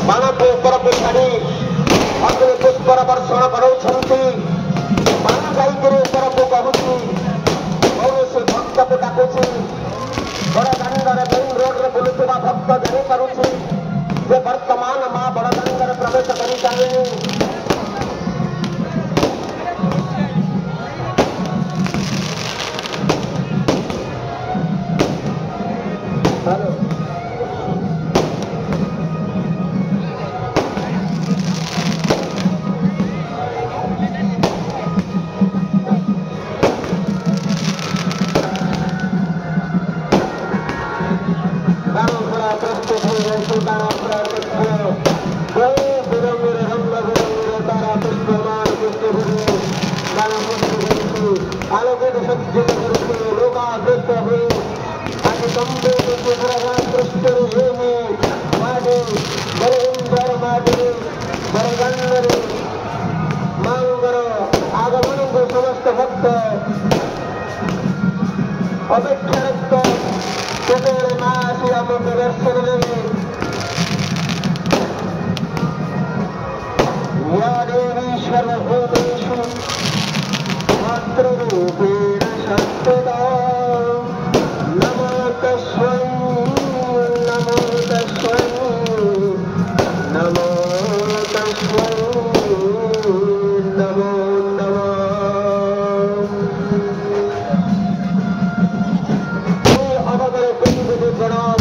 बाण को ऊपर को छाड़ी अग्नि पुष्पर वर्षण कराउछन्ति बाण गाईकरी ऊपर को कहूछि कौन भक्त को डाकुछि बड़ दांडर मेन रोड रे बुलुवा भक्त जानी पारुछि जे वर्तमान मां बड़ दांडर प्रवेश करि सारिलेनि हेलो आगमन को समस्त भक्त अपेक्षा रक्त मासी आम प्रदर्शन देवी या देवी सर्वभूतेषु मातृरूपेण सत्तदा नमो तस्मै नमो तस्मै नमो तस्मै नमो नमः अवगरे कुछ प्रणाम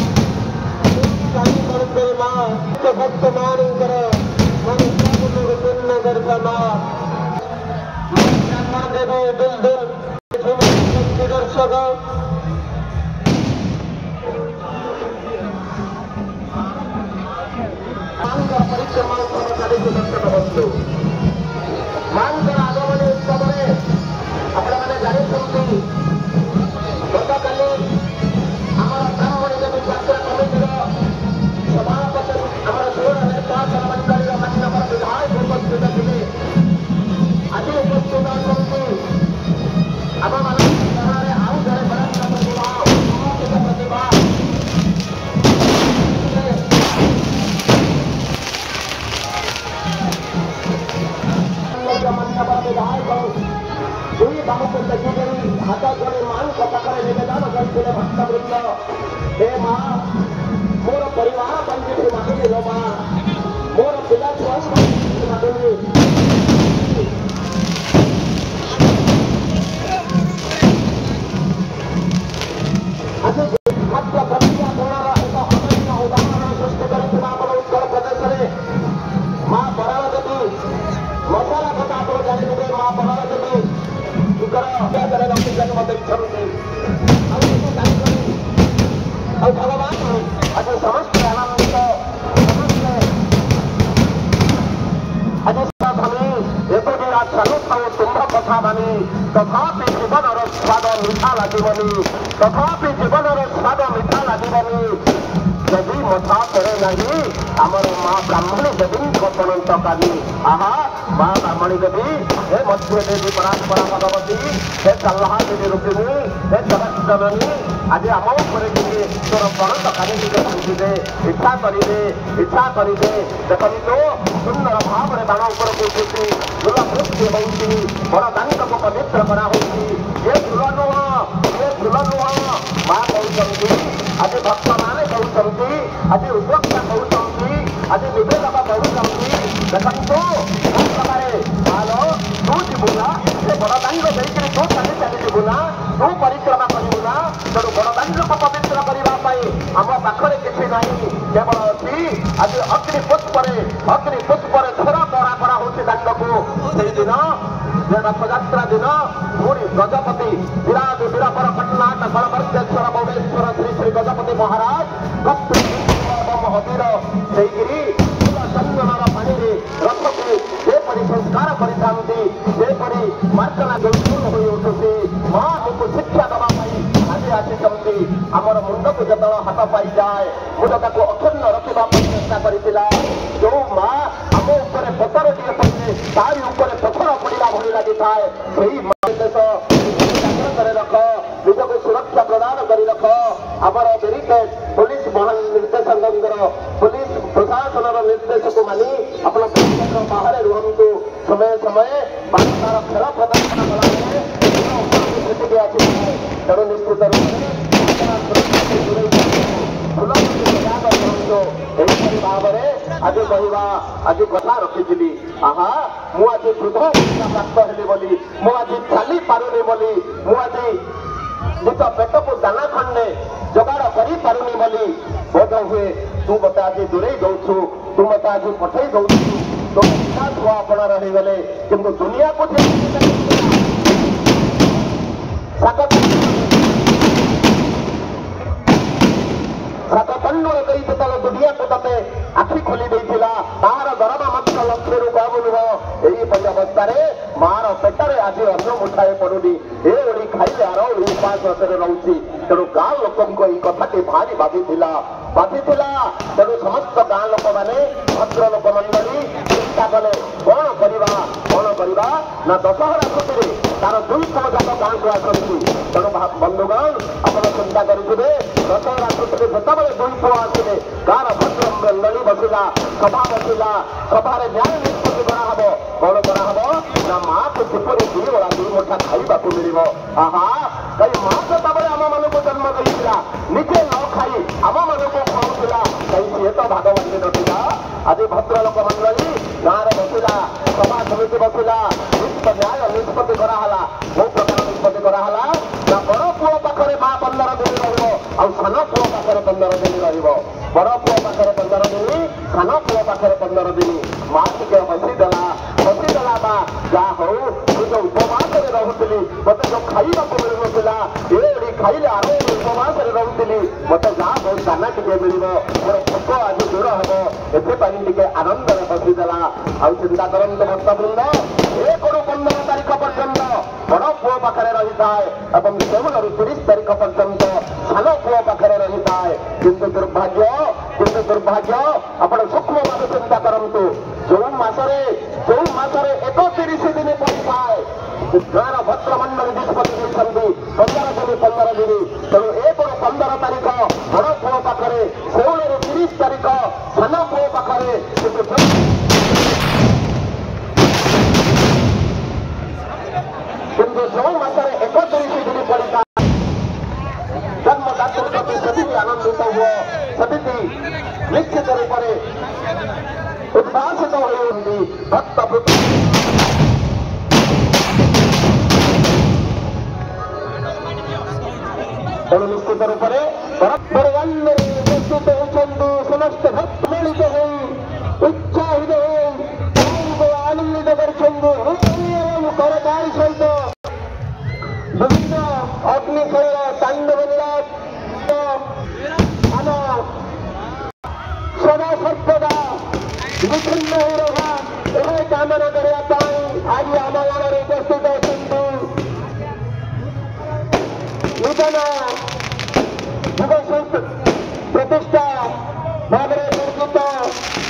काली करते मां तो भक्त मानकर मन सब लोग पुण्य करता मां देवी दिल दिल दर्शक परिक्रमा कर्मचारी को दर्शक बंधु मांकर आगमन उत्सव में अपने मैंने जानी गत काली आम ब्राह्मणी देवी यात्रा कमिटर सभापति आम षोल निर्वाचन मंडल मान्यवर विधायक उपस्थित थे आज उपस्थित आम मान आउ जड़े बड़ा प्रतिभा प्रतिभा मान्यवर विधायक दुई बाहू को देखिक हाथ जोड़ी मां को पाखे निवेदन करते भक्तवृंद हे मां मोर परिवार बंदी मांगे लो मां मोर पिला छुआ मांगे आज मात्र प्रतिज्ञा पूर्णर एक अनन्य उदाहरण सृष्टि करथिबा हमर उत्तर प्रदेश में मां बराल देवी मसाला कथा आप जानिबे मां बराल देवी जन्म देखते भगवान आज समस्त आनंदित आज चालू था तुम्भ कथा मानी तथापि जीवन स्वाद मीठा लगभनी तथापि जीवन स्वाद मीठा लगभनी जदि मथा करे नहीं आमर मां ब्राह्मणी देवी पर्यंत काली आहा मां ब्राह्मणी देवी हे मध्य देवी परात्परा भगवती हे चल्हा देवी रूपिणी हे जगत जननी आज आम उपर तोर प्रणत काली भांगे इच्छा करे देखनी तो सुंदर भाव में बाण उपर को उठुची फूल वृष्टि होती बड़ दानी को पवित्र करा ये फूल नुह मां कहते आज भक्त मैंने कहते आज उपभोक्ता कहते आज निवेदक कहते देखो प्रकार मालो तू जीवना से बड़ दानी देखिए तू चली चली जीवना तू परिक्रमा करूना तेणु बड़ दानी को पवित्र करने आम पाखे किसी ना केवल अच्छी आज अग्नि पुष्पर झोर तरा करा दांड को से दिन रथयात्रा दिन पूरी गजपति विराट वीरपर पटनाट बलवर्गेश्वर बौडेश्वर श्री श्री गजपति महाराज हबीर से चंदनर पानी रथ को जेपरी संस्कार करपरी मार्चना गौरव हो उठुची मां को शिक्षा देवाई आज आसी आमर मुंड को जो हाथ पाई जाए मुंड को अखंड रखा चेष्टा करता जो मां आम उपर पतर टे पड़े तारी उपर पथर पड़ा भली लगी थाए रख निज को सुरक्षा प्रदान कर रख आमर बेरिकेड पुलिस महानिर्देशक पुलिस प्रशासन निर्देश को मानि अपना बाहर रुहतु समय समय तार खेल प्रदर्शन कलाବେଳେ ସେଠିକି ଆସିଥାଏ। ତେଣୁ ନିଶ୍ଚିତ ଏହିପରି ଭାବରେ ଆଜି କହିବା ଆଜି କଥା ରଖିଥିଲି। ଆହା ମୁଁ ଆଜି ବୃଦ୍ଧ ପ୍ରାପ୍ତ ହେଲି ବୋଲି, ମୁଁ ଆଜି ଚାଲି ପାରୁନି ବୋଲି, ମୁଁ ଆଜି ନିଜ ପେଟକୁ ଦାନା ଖଣ୍ଡେ ଯୋଗାଡ଼ କରିପାରୁନି ବୋଲି ବୋଧ ହୁଏ ତୁ ମତେ ଆଜି ଦୂରେଇ ଦଉଛୁ, ତୁ ମତେ ଆଜି ପଠେଇ ଦଉଛୁ, ତୋ ପିତା ଛୁଆ ଆପଣ ରହିଗଲେ। କିନ୍ତୁ ଦୁନିଆକୁ ଶାକପଣ୍ଡୁଳ ଦେଇ ଯେତେବେଳେ ଦୁନିଆକୁ ତତେ ଆଖି ଖୋଲି ଦେଇଥିଲା ତାହାର ଦରମା ମଧ୍ୟ ଲକ୍ଷ୍ୟରୁ କମ ନୁହଁ। ଏହିପରି ଅବସ୍ଥାରେ ମାର ପେଟରେ ଆଜି ଅନ୍ନ ମୁଠାଏ ପଡୁନି, ଏ ଓଳି ଖାଇଲେ ଆର ଓଳି ଉପାସରେ ରହୁଛି। ତେଣୁ ଗାଁ ଲୋକଙ୍କୁ ଏହି କଥାଟି ଭାରି ବାଧିଥିଲା। ତେଣୁ ସମସ୍ତ ଗାଁ ଲୋକମାନେ ଭଦ୍ର ଲୋକ ମଣ୍ଡଳୀ ଚିନ୍ତା କଲେ କଣ କରିବା ନା ଦଶହରା ଛୁଟିରେ ତାର 2 ପୁଅ ଯାକ ଗାଁକୁ ଆସନ୍ତି। ତେଣୁ ବନ୍ଧୁଗଣ ଆପଣ ଚିନ୍ତା କରିଥିବେ ଦଶହରା ଛୁଟିରେ ଯେତେବେଳେ 2 ପୁଅ ଆସିଲେ ଗାଁର ଭଦ୍ର ମଣ୍ଡଳୀ ବସିଲା, ସଭା ବସିଲା, ସଭାରେ ନ୍ୟାୟ ନିଷ୍ପତ୍ତି କରାହବ। କଣ କରାହବ ନା ମାକୁ କିପରି 2 ଓଳା 2 ମୁଠା ଖାଇବାକୁ ମିଳିବ। ଆହା କାଇଁ ମା ସେତେବେଳେ ଆମ ମାନଙ୍କୁ ଜନ୍ମ ଦେଇଥିଲା, ନିଜେ ନ ଖାଇ ଆମ ମାନଙ୍କୁ ଖାଉଥିଲା, କାଇଁ ସିଏ ତ ଭାଗବତୀ ନଥିଲା। ଆଜି ଭଦ୍ର ଲୋକ ମଣ୍ଡଳୀ ଗାଁରେ ବସିଲା, ସଭା ସମିତି ବସିଲା, ନ୍ୟାୟ ନିଷ୍ପତ୍ତି କରାହେଲା। କୋଉ ପ୍ରକାର ନିଷ୍ପତ୍ତି କରାହେଲା ନା ବଡ ପୁଅ ପାଖରେ ମା 15 ଦିନ ରହିବ, ଆଉ ସାନ ପୁଅ ପାଖରେ 15 ଦିନ ରହିବ। ବଡ ପୁଅ ପାଖରେ 15 ଦିନ, ସାନ ପୁଅ ପାଖରେ 15 ଦିନ। ମା ଟିକେ ବସିଦେଲା ମା, ଯାହା ହଉ ମୁଁ ଯୋଉ ଉପବାସରେ ରହୁଥିଲି ମତେ ଯୋଉ ଖାଇବାକୁ ମିଳୁନଥିଲା, ଏଠି ଖାଇଲେ ଆର ଉପବାସରେ ରହୁଥିଲି, ମତେ ଯାହା ବହୁତ ଦାନା ଟିକେ ମିଳିବ, ମୋର ଭୋକ ଆଜି ଦୂର ହବ, ଏଥିପାଇଁ ଟିକେ ଆନନ୍ଦରେ ବସିଦେଲା। ଆଉ ଚିନ୍ତା କରନ୍ତୁ ଭକ୍ତବୃନ୍ଦ, 1ରୁ 15 ତାରିଖ ପର୍ଯ୍ୟନ୍ତ ବଡ ପୁଅ ପାଖରେ ରହିଥାଏ ଏବଂ 16ରୁ 30 ତାରିଖ ପର୍ଯ୍ୟନ୍ତ ସାନ ପୁଅ ପାଖରେ ରହିଥାଏ। କିନ୍ତୁ ଦୁର୍ଭାଗ୍ୟ ଆପଣ ସୂକ୍ଷ୍ମ ଭାବେ ଚିନ୍ତା କରନ୍ତୁ, ଯୋଉ ମାସରେ 31 ଦିନ ପଡ଼ିଥାଏ ଗାଁର ଭଦ୍ରମଣ୍ଡଳୀ ନିଷ୍ପତ୍ତି ଦେଇଛନ୍ତି 15 ଦିନ। ତେଣୁ 1ରୁ 15 ତାରିଖ ବଡ ପୁଅ ପାଖରେ, 16ରୁ 30 ତାରିଖ ସାନ ପୁଅ ପାଖରେ। କିନ୍ତୁ ଯୋଉ ମାସରେ 31 ଦିନ ପଡ଼ିଥାଏ ଜନ୍ମଦାତା ପ୍ରତି ସେତିକି ଆନନ୍ଦିତ ହୁଅ, ସେତିକି ନିଶ୍ଚିତ ରୂପରେ ଉଦ୍ଭାସିତ ହେଉଛନ୍ତି ଭକ୍ତ। ତେଣୁ ନିଶ୍ଚିତ ରୂପରେ ପରବର୍ତ୍ତୀ ପ୍ରସ୍ତୁତ ହେଉଛନ୍ତି ସମସ୍ତ ଭକ୍ତ ମିଳିତ ହୋଇ ଉତ୍ସାହିତ ହୋଇ ଆନନ୍ଦିତ କରିଛନ୍ତି ଏବଂ କରତାଳି ସହିତ ବିଭିନ୍ନ ଅଗ୍ନି ଖେଳର ତାଣ୍ଡବ ସଦା ସର୍ବଦା ବିଚ୍ଛିନ୍ନ ହୋଇ ରହା ଏହା କାମନା କରିବା ପାଇଁ ଆଜି ଆମ ଗାଁରେ ଉପସ୍ଥିତ ଅଛନ୍ତି ନୂତନ ଯୁବ ପ୍ରତିଷ୍ଠା ଭାବରେ ନିର୍ମିତ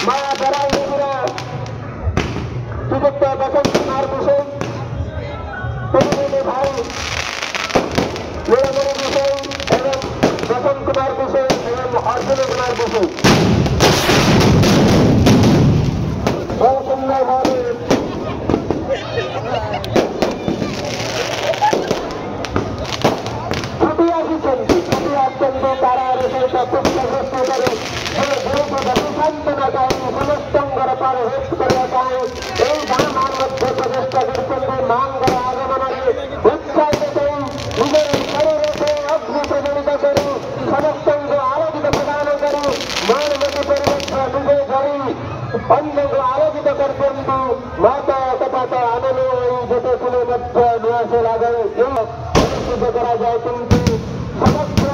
ମା ବରାଇର ଶ୍ରୀଯୁକ୍ତ ବସନ୍ତ କୁମାର ବିଷୟ, ଭାଇ ନୀଳମଣି ବିଷୟ ଏବଂ ବସନ୍ତ କୁମାର ବିଷୟ ଏବଂ ଅର୍ଜୁନ କୁମାର ବିଷୟ ବହୁ ସୁନ୍ଦର ଭାବେ ଛୁଟି ଆସିଛନ୍ତି ତାରାର ସହିତ ପୁଷ୍ପ ପ୍ରସ୍ତୁତରେ ଗୁରୁକୁ ଦର୍ଶାନ୍ତନା ପାଇଁ ସମସ୍ତଙ୍କର ପାର ହେଲ୍ପ କରିବା ପାଇଁ ଏହି ଗାଁ ମା ମଧ୍ୟ ପ୍ରଚେଷ୍ଟା କରିଛନ୍ତି। ମାଙ୍କର ଆଗମନରେ ଉତ୍ସାହିତ କରି ନିଜର ଶରୀରକୁ ଅଗ୍ନି ପ୍ରଜ୍ୱଳିତ କରି ସମସ୍ତଙ୍କୁ ଆଲୋକିତ ପ୍ରଦାନ କରି ମାନବତୀ ପରିବେଶ ନିଜେ ଧରି ଅନ୍ୟକୁ ଆଲୋକିତ କରୁଛନ୍ତି। ମାତ କପାତ ଆନନ୍ଦ ହୋଇ ଯେତେ ଥିଲେ ମଧ୍ୟ ନୂଆ ସେ ଲାଗେ ଅନୁଷ୍ଠିତ କରାଯାଏ। କିନ୍ତୁ ସମଗ୍ର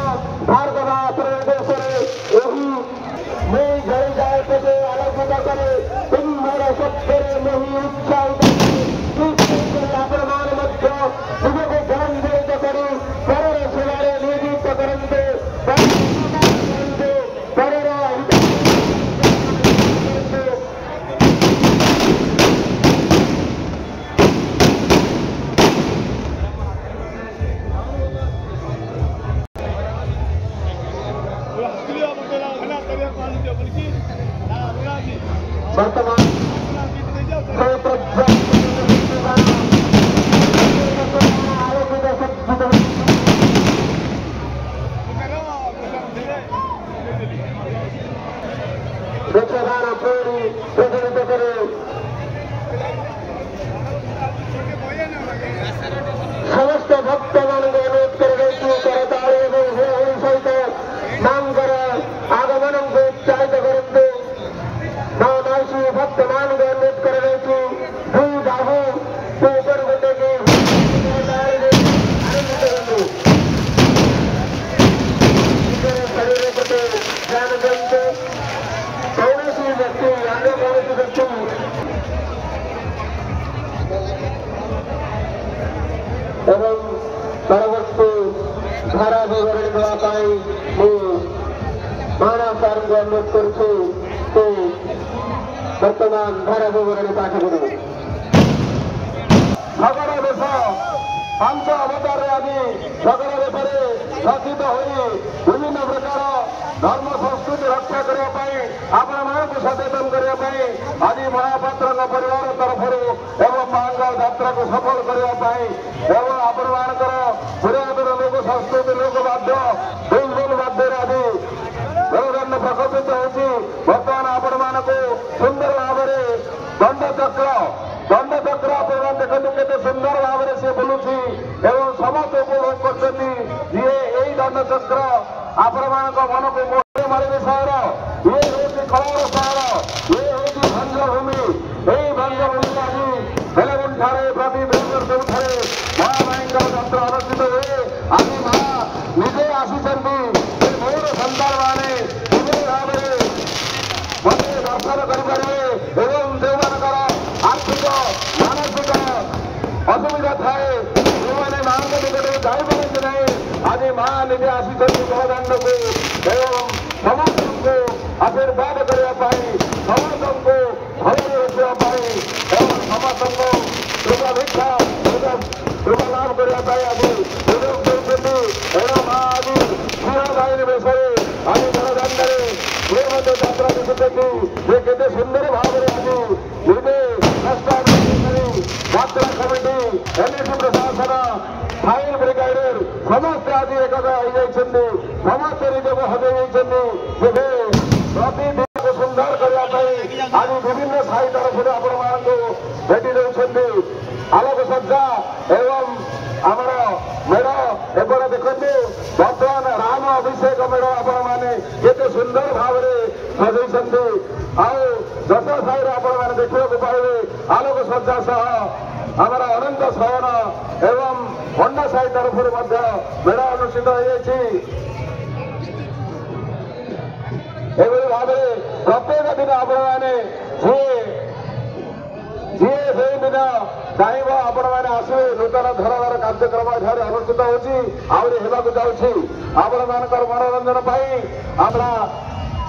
ଭାରତ ପ୍ରଦେଶରେ ଏହି ନେଇ ଜଳିଯାଏ ତେବେ ଆଲୋକିତ କରେ ତୁମ୍ଭର ସତ୍ୟରେ ନେଇ ଉତ୍ସାହିତ ଆପଣମାନେ ମଧ୍ୟ ନିଜକୁ ଜଳାଞ୍ଜଳିତ କରି ପରର ସେବାରେ ନିୟୋଜିତ କରନ୍ତେ, ପରର ବର୍ତ୍ତମାନ ଯକ୍ଷଗାନ ପୁଣି ପ୍ରଚଳିତ କରି ସମସ୍ତ ଭକ୍ତମାନଙ୍କୁ ଅନୁରୋଧ କରାଯାଇଛି କରତାଳି ଏବଂ ହୁଳହୁଳି ସହିତ ମାଙ୍କର ଆଗମନକୁ ଉତ୍ସାହିତ କରନ୍ତୁ। ମା ମାଉସୀ ଭକ୍ତମାନଙ୍କୁ ଅନୁରୋଧ କରାଯାଇଛି ଦୁଇ ବାହୁ ଉପରକୁ ଟେକି ଆନନ୍ଦିତ ହୁଅନ୍ତୁ। ନିଜର ଶରୀର ପ୍ରତି ଧ୍ୟାନ ଦିଅନ୍ତୁ। କୌଣସି ବ୍ୟକ୍ତି ଅନ୍ୟ କୌଣସି ବ୍ୟକ୍ତି ଏବଂ ପରବର୍ତ୍ତୀ ଧାରା ବିବରଣୀ ଦେବା ପାଇଁ ମୁଁ ମହାରାଣା ସାର୍ଙ୍କୁ ଅନୁରୋଧ କରୁଛି ସେ ବର୍ତ୍ତମାନ ଧାରା ବିବରଣୀ ପାଠ କରିବେ। ଝଗଡ଼ା ବେଶ 5 ଅବତାରରେ ଆଜି ଝଗଡ଼ା ବେଶରେ ସଜ୍ଜିତ ହୋଇ ବିଭିନ୍ନ ପ୍ରକାର ଧର୍ମ ସଂସ୍କୃତି ରକ୍ଷା କରିବା ପାଇଁ ଆପଣମାନଙ୍କୁ ସଚେତନ କରିବା ପାଇଁ ଆଜି ମହାପାତ୍ରଙ୍କ ପରିବାର ତରଫରୁ ଏବଂ ମାଙ୍କ ଯାତ୍ରାକୁ ସଫଳ କରିବା ପାଇଁ ଏବଂ ଆପଣମାନଙ୍କର ପୁରାତନ ଲୋକ ସଂସ୍କୃତି ଲୋକ ବାଦ୍ୟ ଦୁଲଦୁଲ ବାଦ୍ୟରେ ଆଜି ମେରୁଦଣ୍ଡ ପ୍ରକଟିତ ହେଉଛି। ବର୍ତ୍ତମାନ ଆପଣମାନଙ୍କୁ ସୁନ୍ଦର ଭାବରେ ଦଣ୍ଡଚକ୍ର ଆପଣମାନେ ଦେଖନ୍ତୁ କେତେ ସୁନ୍ଦର ଭାବରେ ସେ ବୁଲୁଛି ଏବଂ ସମସ୍ତେ ଉପଭୋଗ କରୁଛନ୍ତି। ଯିଏ ଏଇ ଦଣ୍ଡଚକ୍ର ଆପଣମାନଙ୍କ ମନକୁ ମୋହରେ ମାଳିନୀ ସହର, ଇଏ ହେଉଛି କଳାର ସହର, ଇଏ ହେଉଛି ଭଞ୍ଜଭୂମି। ଏଇ ଭଞ୍ଜଭୂମି ଆଜି ବେଲଗୁଣ୍ଠାରେ ପ୍ରତି ଦେଉଠାରେ ମହାମାଇଙ୍କର ଯାତ୍ରା ଅନୁଷ୍ଠିତ ହୁଏ। ଆଜି ମା ନିଜେ ଆସିଛନ୍ତି। ସେ ମୋର ସନ୍ତାନମାନେ କିଭଳି ଭାବରେ ମୋତେ ଦର୍ଶନ କରିପାରିବେ ଏବଂ ଯେଉଁମାନଙ୍କର ଆର୍ଥିକ ମାନସିକ ଅସୁବିଧା ଥାଏ ଯେଉଁମାନେ ମାଙ୍କ ନିକଟକୁ ଯାଇପାରନ୍ତି ନାହିଁ ଆଜି ମା ନିଜେ ଆସିଛନ୍ତି ମହାଦାଣ୍ଡକୁ ଏବଂ ସମସ୍ତଙ୍କୁ ଆଶୀର୍ବାଦ କରିବା ପାଇଁ ସମସ୍ତଙ୍କୁ ଭଲରେ ରଖିବା ପାଇଁ ଏବଂ ସମସ୍ତଙ୍କୁ କୃପା ଲାଭ କରିବା ପାଇଁ ଆଜି ସୁଯୋଗ ଦେଉଛନ୍ତି। ଏଣୁ ମା ଆଜି ସିଂହ ବାହିନୀ ବେଶରେ ଆଜି ମହାଦାଣ୍ଡରେ ସେ ମଧ୍ୟ ଯାତ୍ରା ଦେଖୁଛନ୍ତି। ସେ କେତେ ସୁନ୍ଦର ଭାବରେ ଆଜି ନିଜେ ଯାତ୍ରା କମିଟି ଏନ୍ଏସି ପ୍ରଶାସନ ଫାୟାର ବ୍ରିଗେଡର ସମସ୍ତେ ଆଜି ଏକକ ହୋଇଯାଇଛନ୍ତି। ସମସ୍ତେ ନିଜକୁ ହଜେଇ ଯାଇଛନ୍ତି। ତେବେ ପ୍ରତିଦିନକୁ ସୁନ୍ଦର କରିବା ପାଇଁ ଆଜି ବିଭିନ୍ନ ସାହି ତରଫରୁ ଆପଣମାନଙ୍କୁ ଭେଟି ଦେଉଛନ୍ତି। ଆଲୋକସଜ୍ଜା ଏବଂ ଆମର ମେଢ଼ ଏପଟେ ଦେଖନ୍ତୁ। ବର୍ତ୍ତମାନ ରାମ ଅଭିଷେକ ମେଢ଼ ଆପଣମାନେ କେତେ ସୁନ୍ଦର ଭାବରେ ସଜେଇଛନ୍ତି। ଆଉ 10 ସାହିରେ ଆପଣମାନେ ଦେଖିବାକୁ ପାଇବେ ଆଲୋକସଜ୍ଜା ସହ ଆମର ଅନନ୍ତ ଶୟନ ଏବଂ ଭଣ୍ଡା ସାହି ତରଫରୁ ମଧ୍ୟ ମେଢ଼ ଅନୁଷ୍ଠିତ ହୋଇଯାଇଛି। ଏଭଳି ଭାବରେ ପ୍ରତ୍ୟେକ ଦିନ ଆପଣମାନେ ଯିଏ ସେଇଦିନ ଚାହିଁବ ଆପଣମାନେ ଆସିବେ। ନୂତନ ଧରଣର କାର୍ଯ୍ୟକ୍ରମ ଏଠାରେ ଅନୁଷ୍ଠିତ ହେଉଛି, ଆହୁରି ହେବାକୁ ଯାଉଛି। ଆପଣମାନଙ୍କର ମନୋରଞ୍ଜନ ପାଇଁ ଆମର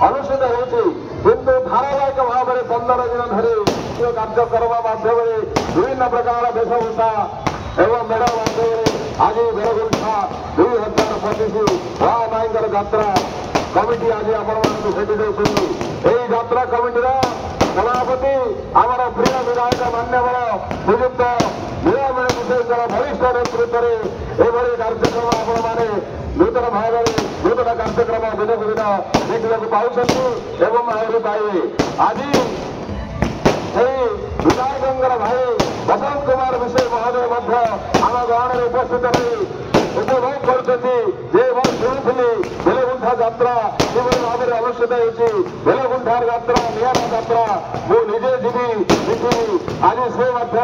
ଅନୁଷ୍ଠିତ ହେଉଛି। କିନ୍ତୁ ଧାରାବାହିକ ଭାବରେ 15 ଦିନ ଧରି କାର୍ଯ୍ୟକ୍ରମ ମାଧ୍ୟମରେ ବିଭିନ୍ନ ପ୍ରକାର ବେଶଭୂଷା ଏବଂ ମେଢ଼ ମାଧ୍ୟମରେ ଆଜି ବେଲଗୁଣ୍ଠା 2025 ମହାମାଇଙ୍କର ଯାତ୍ରା କମିଟି ଆଜି ଆପଣମାନଙ୍କୁ ଭେଟି ଦେଉଛନ୍ତି। ଏହି ଯାତ୍ରା କମିଟିର ସଭାପତି ଆମର ପ୍ରିୟ ବିଧାୟକ ମାନ୍ୟବର ଶ୍ରୀଯୁକ୍ତ ନୀଳମଣି ବିଷୟଙ୍କର ବରିଷ୍ଠ ନେତୃତ୍ୱରେ ଏଭଳି କାର୍ଯ୍ୟକ୍ରମ ଆପଣମାନେ ନୂତନ ଭାବରେ ନୂତନ କାର୍ଯ୍ୟକ୍ରମ ଦିନକୁ ଦିନ ଦେଖିବାକୁ ପାଉଛନ୍ତି ଏବଂ ଆହୁରି ପାଇବେ। ଆଜି ସେହି ବିଧାୟକଙ୍କର ଭାଇ ବସନ୍ତ କୁମାର ବିଷୟ ମହୋଦୟ ମଧ୍ୟ ଆମ ଗହଣରେ ଉପସ୍ଥିତ ରହି ଉପଭୋଗ କରୁଛନ୍ତି। ଯେ ମୁଁ ଶୁଣୁଥିଲି ବେଲଗୁଣ୍ଠା ଯାତ୍ରା କିଭଳି ଭାବରେ ଅନୁଷ୍ଠିତ ହେଉଛି। ବେଲଗୁଣ୍ଠାର ଯାତ୍ରା ନିଆରା ଯାତ୍ରା। ମୁଁ ନିଜେ ଯିବି ଦେଖିବି। ଆଜି ସେ ମଧ୍ୟ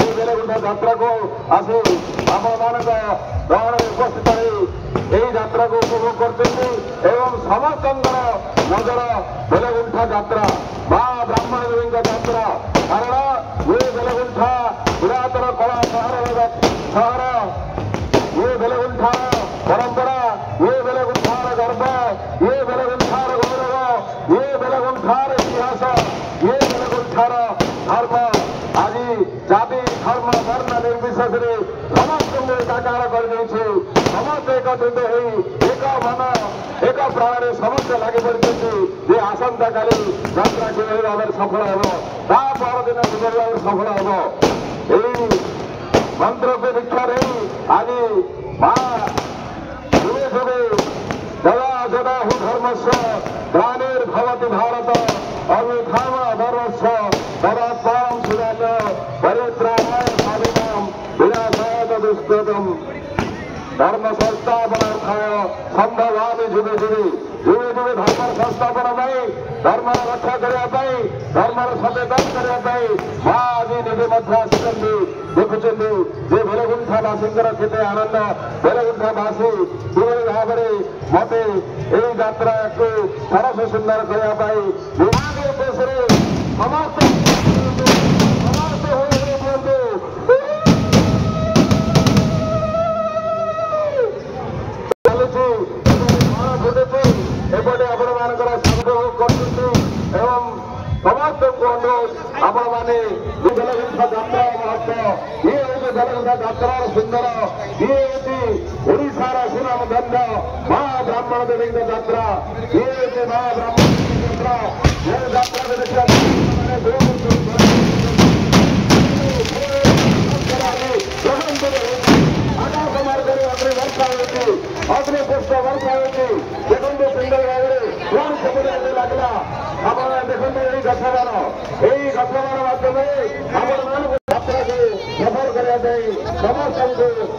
ଏହି ବେଲଗୁଣ୍ଠା ଯାତ୍ରାକୁ ଆସି ଆପଣମାନଙ୍କ ଗହଣରେ ଉପସ୍ଥିତ ହୋଇ ଏହି ଯାତ୍ରାକୁ ଉପଭୋଗ କରୁଛନ୍ତି ଏବଂ ସମସ୍ତଙ୍କର ନଜର ବେଲଗୁଣ୍ଠା ଯାତ୍ରା ମା ବ୍ରାହ୍ମଣଦେବୀଙ୍କ ଯାତ୍ରା। କାରଣ ଏ ବେଲଗୁଣ୍ଠା ପୁରାତନ କଳା ସହର, ଏ ବେଲଗୁଣ୍ଠାର ପରମ୍ପରା, ଏ ବେଲଗୁଣ୍ଠାର ଗର୍ବ, ଏ ବେଲଗୁଣ୍ଠାର ଗୌରବ, ଏ ବେଲଗୁଣ୍ଠାର ଇତିହାସ, ଏ ବେଲଗୁଣ୍ଠାର ଧର୍ମ। ଆଜି ଜାତି ଧର୍ମ ବର୍ଣ୍ଣ ନିର୍ବିଶେଷରେ ସମସ୍ତଙ୍କୁ ଏକାକାର କରିଦେଇଛି। ସମସ୍ତେ ଏକତ୍ରିତ ହୋଇ ଏକ ମନ ଏକ ପ୍ରାଣରେ ସମସ୍ତେ ଲାଗି ପଡ଼ିଛନ୍ତି ଯେ ଆସନ୍ତାକାଲି ଯାତ୍ରା କିଭଳି ଭାବରେ भाव सफल हम परदिन सुंदर भाव सफल हम यही मंत्र को दीक्षा नहीं आज माँ जुगे जुगे जदा जदा हि धर्मस्य ग्लानिर्भवति भारत अभ्युत्थान धर्मस्य तदात्मानं सुजाय परित्राणाय साधूनां विनाशाय तदुष्कृतम् धर्म संस्थापनार्थाय संभवामि जुगे जुगे जुगे जुगे धर्म संस्थापन धर्म रक्षा करने धर्म सचेतन करने माँ आज निजे आसुच्च देखुं जे बेलगुंठावासी केते आनंद बेलगुंठावासी किभଳି भाव मत यही यात्रा को सरस सुंदर करने विभाग उद्देश्य समस्त एपटे आपण मानकर संयोग एवं समस्त को अनुरोध आपण मैंने जलगुंठा यात्रा महत्व ये हूँ जलगुंठा यात्रार सुंदर ये हूँ ओडार सुनाम धन्य माँ ब्राह्मण देवी यात्रा ये हूँ माँ ब्राह्मण यात्रा जो यात्रा देखा आकाश मार्ग वर्षा होती अग्नि पुष्प वर्षा होती देखते सुंदर भाव में लगला आप देखते यही गछबाण माध्यम आपण मान यात्रा को सफल करने समस्त